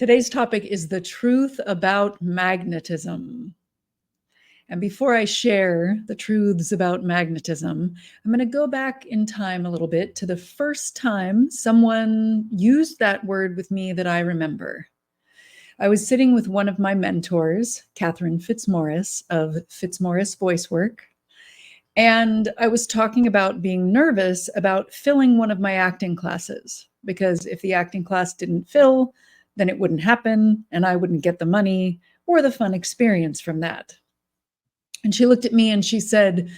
Today's topic is the truth about magnetism. And before I share the truths about magnetism, I'm going to go back in time a little bit to the first time someone used that word with me that I remember. I was sitting with one of my mentors, Catherine Fitzmaurice of Fitzmaurice Voice Work, and I was talking about being nervous about filling one of my acting classes, because if the acting class didn't fill, then it wouldn't happen and I wouldn't get the money or the fun experience from that. And she looked at me and she said,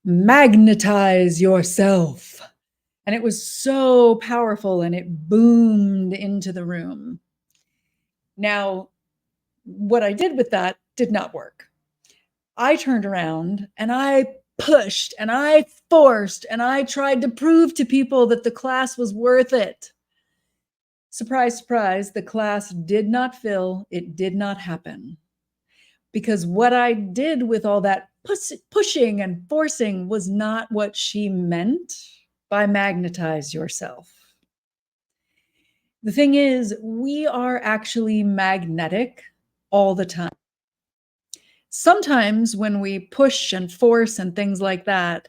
"Magnetize yourself." And it was so powerful and it boomed into the room. Now, what I did with that did not work. I turned around and I pushed and I forced and I tried to prove to people that the class was worth it. Surprise, surprise, the class did not fill. It did not happen. Because what I did with all that pushing and forcing was not what she meant by magnetize yourself. The thing is, we are actually magnetic all the time. Sometimes when we push and force and things like that,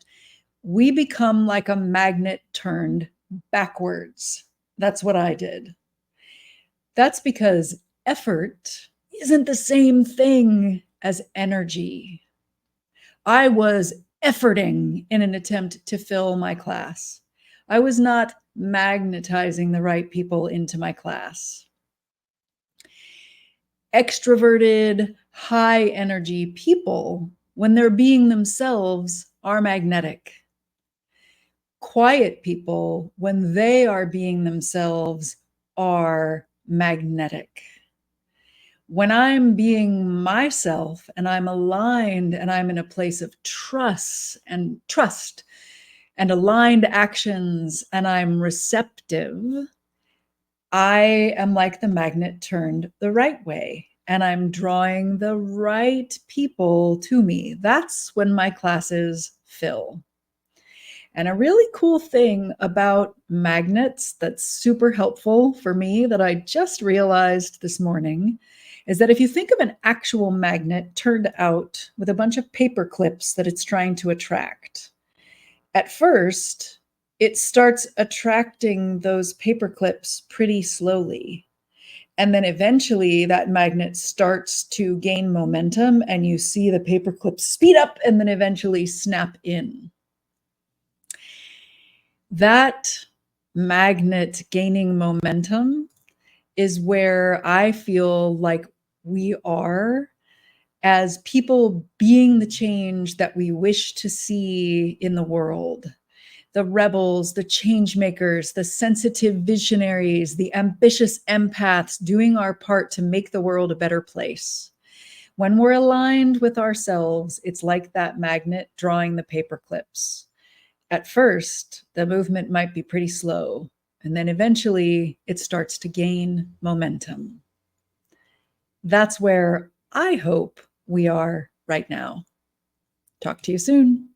we become like a magnet turned backwards. That's what I did. That's because effort isn't the same thing as energy. I was efforting in an attempt to fill my class. I was not magnetizing the right people into my class. Extroverted, high energy people, when they're being themselves, are magnetic. Quiet people, when they are being themselves, are magnetic. When I'm being myself and I'm aligned and I'm in a place of trust and aligned actions and I'm receptive, I am like the magnet turned the right way and I'm drawing the right people to me. That's when my classes fill. And a really cool thing about magnets that's super helpful for me that I just realized this morning is that if you think of an actual magnet turned out with a bunch of paper clips that it's trying to attract, at first, it starts attracting those paper clips pretty slowly. And then eventually that magnet starts to gain momentum and you see the paper clips speed up and then eventually snap in. That magnet gaining momentum is where I feel like we are as people being the change that we wish to see in the world. The rebels, the change makers, the sensitive visionaries, the ambitious empaths doing our part to make the world a better place. When we're aligned with ourselves, it's like that magnet drawing the paper clips. At first, the movement might be pretty slow, and then eventually it starts to gain momentum. That's where I hope we are right now. Talk to you soon.